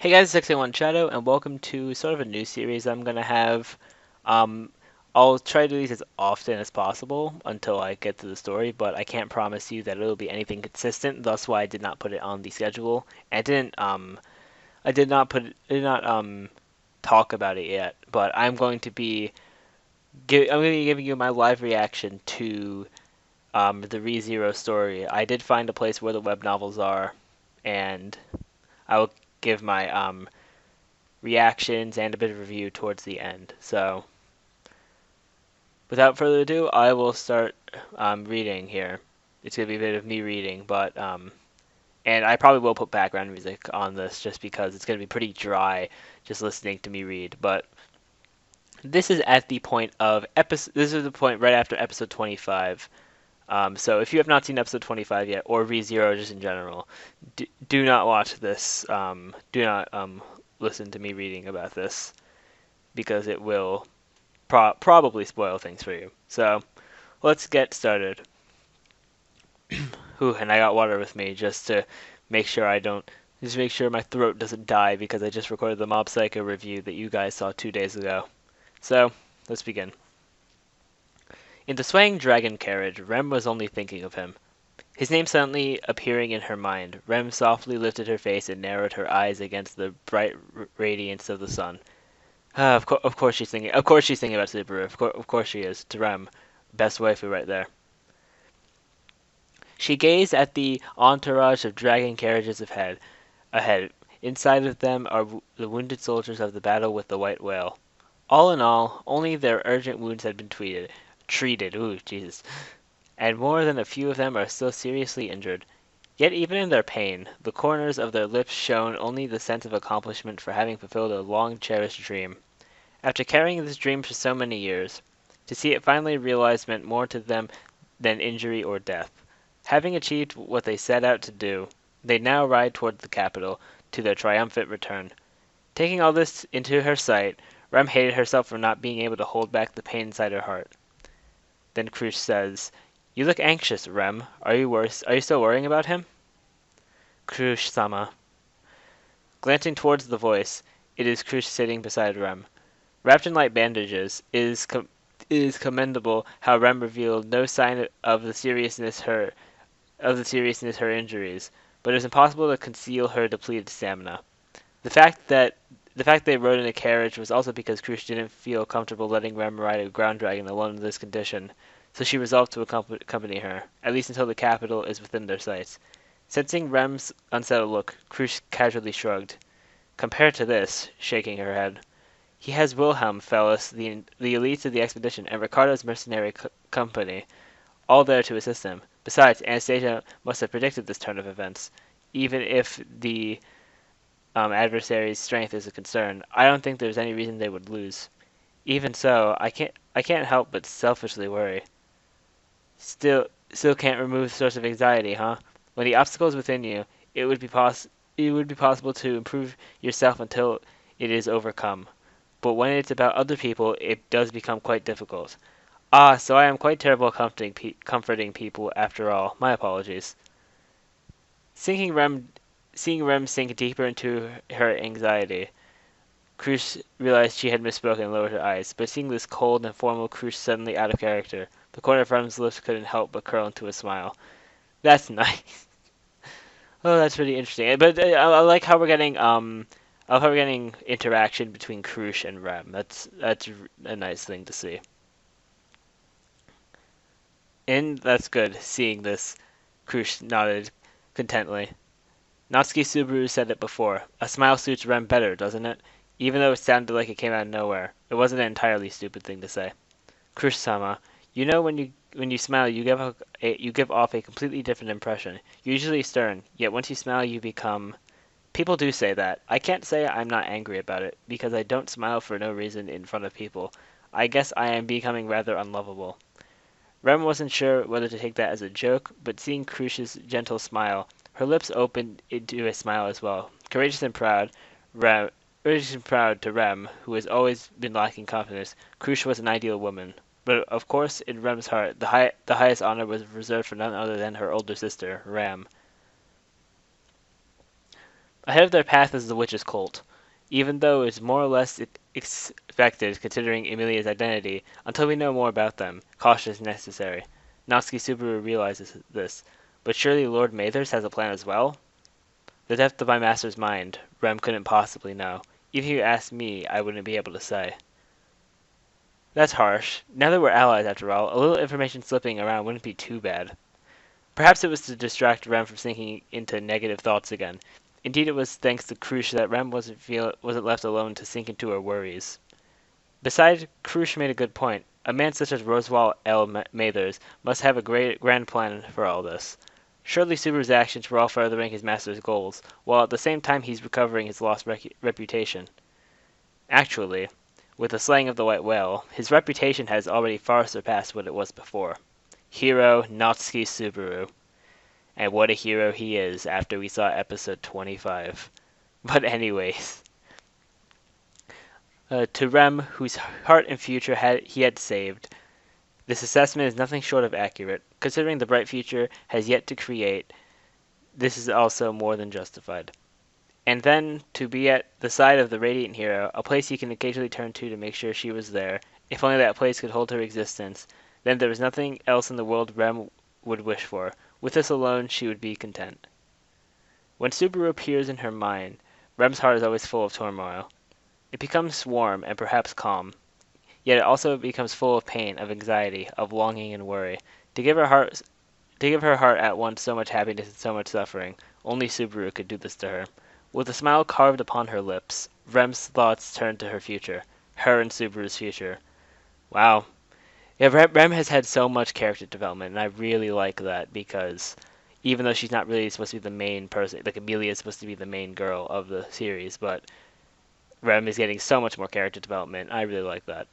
Hey guys, 681 Shadow, and welcome to sort of a new series I'm gonna have. Um, I'll try to do these as often as possible until I get to the story, but I can't promise you that it'll be anything consistent. Thus, why I did not put it on the schedule. I did not talk about it yet. But I'm going to be giving you my live reaction to the ReZero story. I did find a place where the web novels are, and I will give my reactions and a bit of review towards the end. So, without further ado, I will start reading here. It's going to be a bit of me reading, but and I probably will put background music on this just because it's going to be pretty dry just listening to me read. But this is at the point of episode. This is the point right after episode 25. So if you have not seen episode 25 yet, or ReZero just in general, do not watch this. Do not listen to me reading about this because it will probably spoil things for you. So let's get started. Ooh, and I got water with me make sure I don't, just make sure my throat doesn't die because I just recorded the Mob Psycho review that you guys saw 2 days ago. So let's begin. In the swaying dragon carriage, Rem was only thinking of him. His name suddenly appearing in her mind, Rem softly lifted her face and narrowed her eyes against the bright radiance of the sun. Of course she's thinking. Of course she's thinking about Subaru. Of course she is. To Rem, best waifu right there. She gazed at the entourage of dragging carriages ahead. Inside of them are the wounded soldiers of the battle with the white whale. All in all, only their urgent wounds had been treated. Ooh, Jesus. And more than a few of them are still seriously injured. Yet even in their pain, the corners of their lips showed only the sense of accomplishment for having fulfilled a long-cherished dream. After carrying this dream for so many years, to see it finally realized meant more to them than injury or death. Having achieved what they set out to do, they now ride toward the capital, to their triumphant return. Taking all this into her sight, Rem hated herself for not being able to hold back the pain inside her heart. Then Crush says, "You look anxious, Rem. Are you worse? Are you still worrying about him?" Crush-sama. Glancing towards the voice, it is Crush sitting beside Rem. Wrapped in light bandages, it is commendable how Rem revealed no sign of the seriousness her injuries, but it is impossible to conceal her depleted stamina. The fact that the fact they rode in a carriage was also because Crush didn't feel comfortable letting Rem ride a ground dragon alone in this condition, so she resolved to accompany her, at least until the capital is within their sights. Sensing Rem's unsettled look, Crush casually shrugged. Compared to this, shaking her head, he has Wilhelm, fellas, the elites of the expedition, and Ricardo's mercenary company, all there to assist him. Besides, Anastasia must have predicted this turn of events. Even if the adversary's strength is a concern, I don't think there's any reason they would lose. Even so, I can't help but selfishly worry. Still can't remove the source of anxiety, huh? When the obstacle is within you, it would be possible to improve yourself until it is overcome. But when it's about other people, it does become quite difficult. Ah, so I am quite terrible at comforting people after all. My apologies. Sinking Rem, seeing Rem sink deeper into her anxiety, Crush realized she had misspoken and lowered her eyes. But seeing this cold and formal Crush suddenly out of character, the corner of Rem's lips couldn't help but curl into a smile. That's nice. Oh, that's pretty interesting. But I like how we're getting I love how we're getting interaction between Crush and Rem. That's a nice thing to see. And that's good, seeing this. Crush nodded contently. Natsuki Subaru said it before. A smile suits Rem better, doesn't it? Even though it sounded like it came out of nowhere. It wasn't an entirely stupid thing to say. Crush-sama, you know when you smile you give off a completely different impression. Usually stern, yet once you smile you become... People do say that. I can't say I'm not angry about it, because I don't smile for no reason in front of people. I guess I am becoming rather unlovable. Rem wasn't sure whether to take that as a joke, but seeing Crush's gentle smile, her lips opened into a smile as well. Courageous and proud to Rem, who has always been lacking confidence, Crush was an ideal woman. But of course, in Rem's heart, the highest honor was reserved for none other than her older sister, Ram. Ahead of their path is the witch's colt. Even though it's more or less expected considering Emilia's identity, until we know more about them, caution is necessary. Natsuki Subaru realizes this, but surely Lord Mathers has a plan as well? The depth of my master's mind, Rem couldn't possibly know. Even if you asked me, I wouldn't be able to say. That's harsh. Now that we're allies, after all, a little information slipping around wouldn't be too bad. Perhaps it was to distract Rem from sinking into negative thoughts again. Indeed, it was thanks to Krush that Rem wasn't left alone to sink into her worries. Besides, Krush made a good point. A man such as Roswell L. Mathers must have a grand plan for all this. Surely Subaru's actions were all furthering his master's goals, while at the same time he's recovering his lost reputation. Actually, with the slaying of the White Whale, his reputation has already far surpassed what it was before. Hero Natsuki Subaru. And what a hero he is after we saw episode 25. But anyways, to Rem, whose heart and future he had saved, this assessment is nothing short of accurate. Considering the bright future has yet to create, this is also more than justified. And then, to be at the side of the radiant hero, a place he can occasionally turn to make sure she was there, if only that place could hold her existence, then there was nothing else in the world Rem would wish for. With this alone, she would be content. When Subaru appears in her mind, Rem's heart is always full of turmoil. It becomes warm and perhaps calm, yet it also becomes full of pain, of anxiety, of longing and worry. To give her heart at once so much happiness and so much suffering, only Subaru could do this to her. With a smile carved upon her lips, Rem's thoughts turned to her future, her and Subaru's future. Wow. Yeah, Rem has had so much character development, and I really like that because even though she's not really supposed to be the main person, like Emilia is supposed to be the main girl of the series, but Rem is getting so much more character development. I really like that.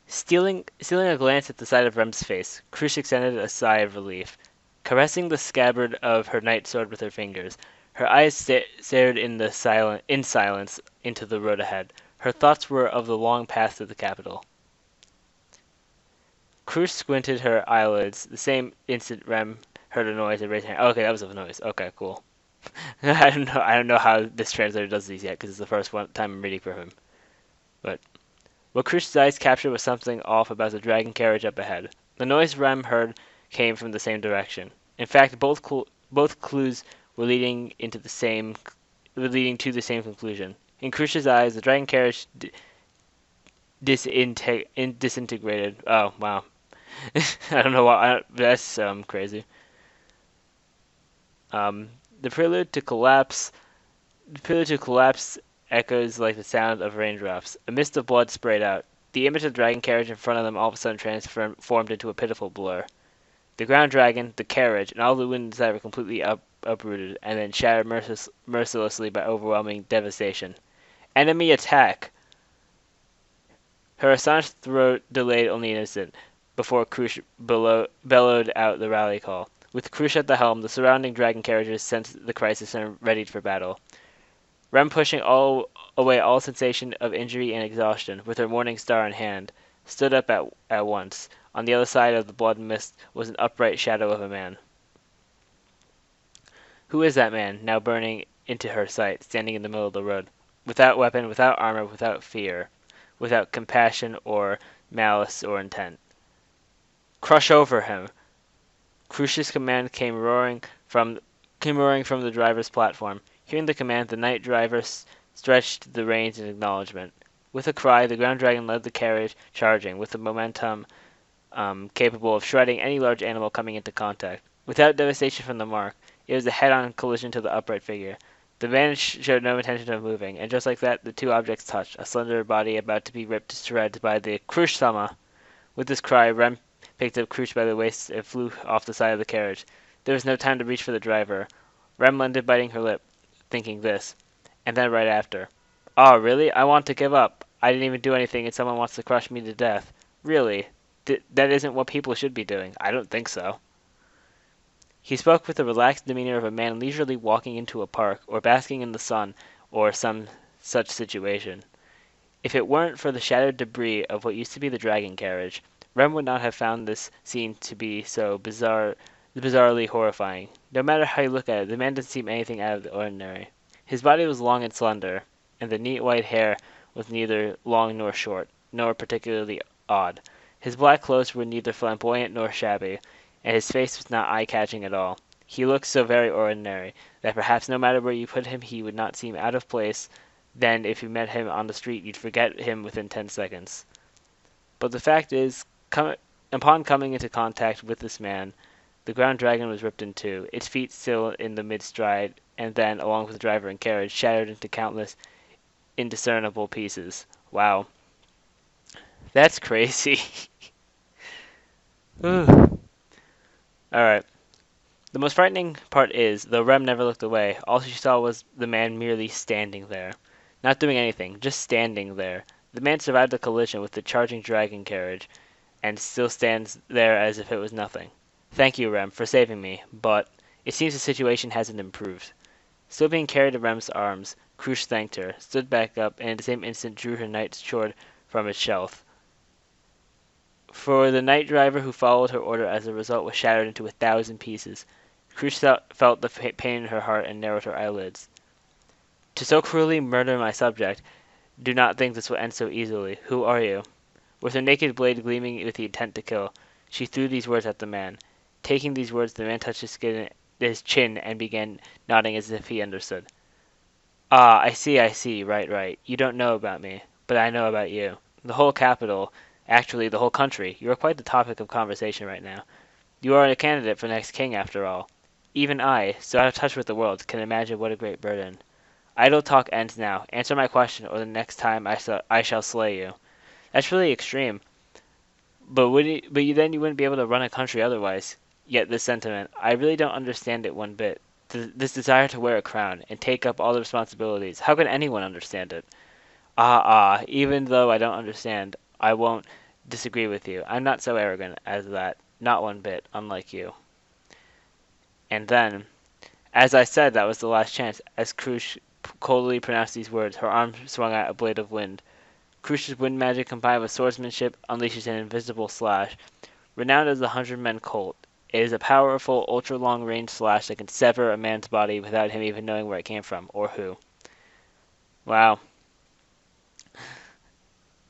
Stealing a glance at the side of Rem's face, Krush extended a sigh of relief. Caressing the scabbard of her night sword with her fingers, her eyes stared in silence into the road ahead. Her thoughts were of the long path to the capital. Krush squinted her eyelids. The same instant Rem heard a noise and raised her hand. Okay, that was a noise. Okay, cool. I don't know how this translator does these yet because it's the first time I'm reading for him. But what Krush's eyes captured was something off about the dragon carriage up ahead. The noise Rem heard came from the same direction. In fact, both clues were leading to the same conclusion. In Krush's eyes, the dragon carriage disintegrated. Oh wow, I don't know why. That's crazy. The prelude to collapse. The prelude to collapse echoes like the sound of raindrops. A mist of blood sprayed out. The image of the dragon carriage in front of them all of a sudden transformed into a pitiful blur. The ground dragon, the carriage, and all the wind inside were completely uprooted and then shattered mercilessly by overwhelming devastation. Enemy attack! Her astonished throat delayed only an instant before Krush bellowed out the rally call. With Krush at the helm, the surrounding dragon carriages sensed the crisis and readied for battle. Rem, pushing away all sensation of injury and exhaustion, with her morning star in hand, stood up at once. On the other side of the blood mist was an upright shadow of a man. Who is that man, now burning into her sight, standing in the middle of the road? Without weapon, without armor, without fear, without compassion or malice or intent. Crush over him! Krush's command came roaring from the driver's platform. Hearing the command, the night driver stretched the reins in acknowledgement. With a cry, the ground dragon led the carriage charging, with a momentum capable of shredding any large animal coming into contact. Without devastation from the mark, it was a head-on collision to the upright figure. The man showed no intention of moving, and just like that, the two objects touched, a slender body about to be ripped to shreds by the Krush-sama. With this cry, Rem picked up Krush by the waist and flew off the side of the carriage. There was no time to reach for the driver. Rem landed biting her lip, thinking this, and then right after. Oh, really? I want to give up. I didn't even do anything and someone wants to crush me to death. Really? That isn't what people should be doing. I don't think so. He spoke with the relaxed demeanor of a man leisurely walking into a park, or basking in the sun, or some such situation. If it weren't for the shattered debris of what used to be the dragon carriage, Rem would not have found this scene to be so bizarrely horrifying. No matter how you look at it, the man didn't seem anything out of the ordinary. His body was long and slender, and the neat white hair was neither long nor short, nor particularly odd. His black clothes were neither flamboyant nor shabby, and his face was not eye-catching at all. He looked so very ordinary that perhaps no matter where you put him he would not seem out of place. Then if you met him on the street you'd forget him within 10 seconds. But the fact is, upon coming into contact with this man, the ground dragon was ripped in two, its feet still in the mid-stride, and then, along with the driver and carriage, shattered into countless indiscernible pieces. Wow. That's crazy. Alright. The most frightening part is, though Rem never looked away, all she saw was the man merely standing there. Not doing anything, just standing there. The man survived the collision with the charging dragon carriage, and still stands there as if it was nothing. Thank you, Rem, for saving me, but it seems the situation hasn't improved. Still being carried in Rem's arms, Crush thanked her, stood back up, and at the same instant drew her knight's sword from its shelf. For the night driver who followed her order as a result was shattered into 1,000 pieces. Crush felt the pain in her heart and narrowed her eyelids. To so cruelly murder my subject, do not think this will end so easily. Who are you? With her naked blade gleaming with the intent to kill, she threw these words at the man. Taking these words, the man touched his chin and began nodding as if he understood. Ah, I see, right. You don't know about me, but I know about you. The whole capital, actually the whole country, you are quite the topic of conversation right now. You are a candidate for next king, after all. Even I, so out of touch with the world, can imagine what a great burden. Idle talk ends now. Answer my question, or the next time I shall slay you. That's really extreme. But then you wouldn't be able to run a country otherwise. Yet this sentiment, I really don't understand it one bit. This desire to wear a crown, and take up all the responsibilities. How can anyone understand it? Even though I don't understand, I won't disagree with you. I'm not so arrogant as that. Not one bit, unlike you. And then, as I said, that was the last chance. As Crush coldly pronounced these words, her arm swung out a blade of wind. Crush's wind magic combined with swordsmanship unleashes an invisible slash. Renowned as the 100-Men Colt, it is a powerful, ultra-long-range slash that can sever a man's body without him even knowing where it came from, or who. Wow.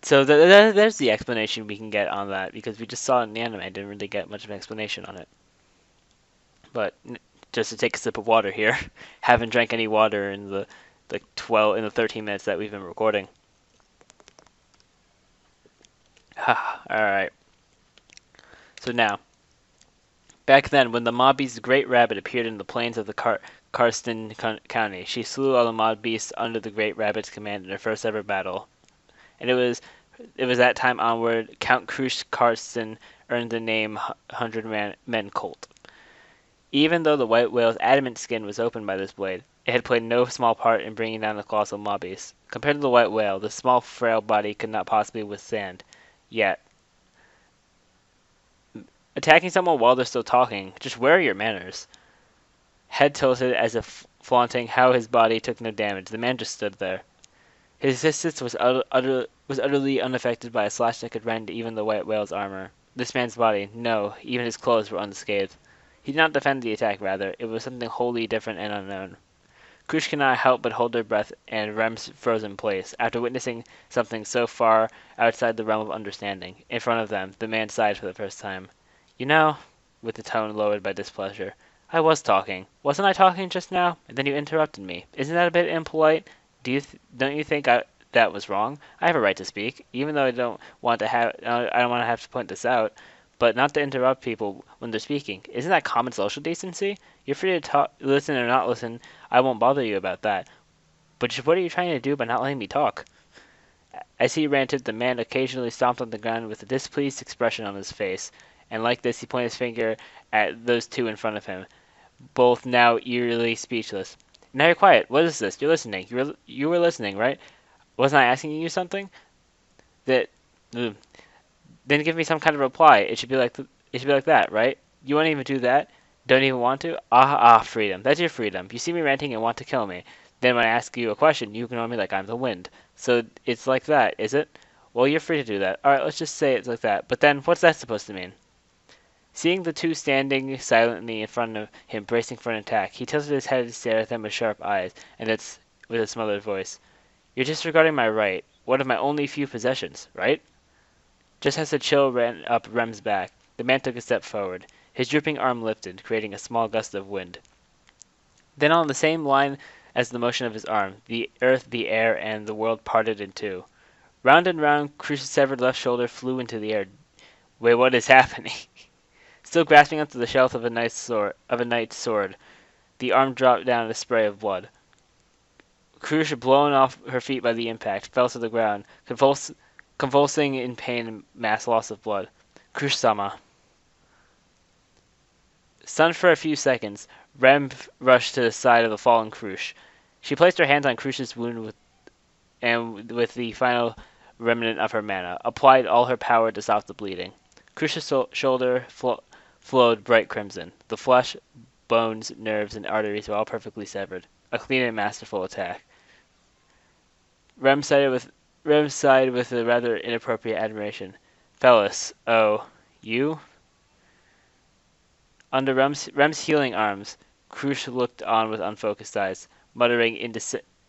So there's the explanation we can get on that, because we just saw it in the anime. I didn't really get much of an explanation on it. But just to take a sip of water here, haven't drank any water in the 13 minutes that we've been recording. Alright. So now, back then, when the Mob Beast's Great Rabbit appeared in the plains of the Karsten County, she slew all the Mob Beasts under the Great Rabbit's command in her first ever battle. And it was that time onward, Count Crush Karsten earned the name 100-Men Colt. Even though the white whale's adamant skin was opened by this blade, it had played no small part in bringing down the colossal Mob Beast. Compared to the white whale, the small, frail body could not possibly withstand. Yet, attacking someone while they're still talking, just where are your manners? Head tilted as if flaunting how his body took no damage, the man just stood there. His existence was utterly unaffected by a slash that could rend even the white whale's armor. This man's body, no, even his clothes were unscathed. He did not defend the attack, rather. It was something wholly different and unknown. Crush could not help but hold her breath and Rem's frozen place, after witnessing something so far outside the realm of understanding. In front of them, the man sighed for the first time. You know, with a tone lowered by displeasure, I was talking. Wasn't I talking just now? And then you interrupted me. Isn't that a bit impolite? Don't you think that was wrong? I have a right to speak, even though I don't want to have to point this out. But not to interrupt people when they're speaking. Isn't that common social decency? You're free to talk, listen or not listen. I won't bother you about that. But just what are you trying to do by not letting me talk? As he ranted, the man occasionally stomped on the ground with a displeased expression on his face, and like this he pointed his finger at those two in front of him, both now eerily speechless. Now you're quiet. What is this? You're listening. You were listening, right? Wasn't I asking you something? That. Then give me some kind of reply. It should be like that, right? You won't even do that? Don't even want to? Freedom. That's your freedom. You see me ranting and want to kill me. Then when I ask you a question, you ignore me like I'm the wind. So it's like that, is it? Well, you're free to do that. Alright, let's just say it's like that. But then, what's that supposed to mean? Seeing the two standing silently in front of him, bracing for an attack, he tilted his head to stare at them with sharp eyes, and with a smothered voice. You're disregarding my right, one of my only few possessions, right? Just as the chill ran up Rem's back, the man took a step forward. His drooping arm lifted, creating a small gust of wind. Then, on the same line as the motion of his arm, the earth, the air, and the world parted in two. Round and round, Crush's severed left shoulder flew into the air. Wait, what is happening? Still grasping onto the shelf of a knight's sword, the arm dropped down in a spray of blood. Crush, blown off her feet by the impact, fell to the ground, convulsing in pain and mass loss of blood. Crush-sama. Stunned for a few seconds, Rem rushed to the side of the fallen Crush. She placed her hands on Crush's wound with the final remnant of her mana, applied all her power to stop the bleeding. Crush's shoulder flowed bright crimson. The flesh, bones, nerves, and arteries were all perfectly severed. A clean and masterful attack. Rem sighed with a rather inappropriate admiration. Fellas, oh, you? Under Rem's healing arms, Crush looked on with unfocused eyes, muttering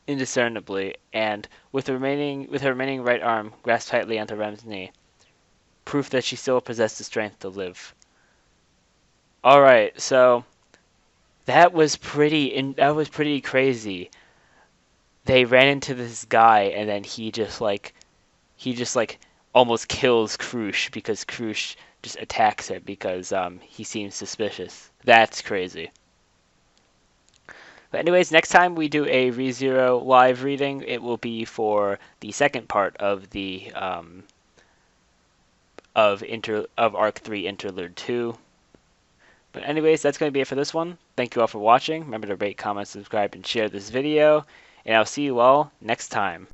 indiscernibly, and, with her remaining right arm grasped tightly onto Rem's knee, proof that she still possessed the strength to live. Alright, so that was pretty crazy. They ran into this guy, and then he just almost kills Crush because Crush just attacks it because he seems suspicious. That's crazy. But anyways, next time we do a ReZero live reading, it will be for the second part of the of Arc 3 Interlude 2. But anyways, that's going to be it for this one. Thank you all for watching. Remember to rate, comment, subscribe, and share this video. And I'll see you all next time.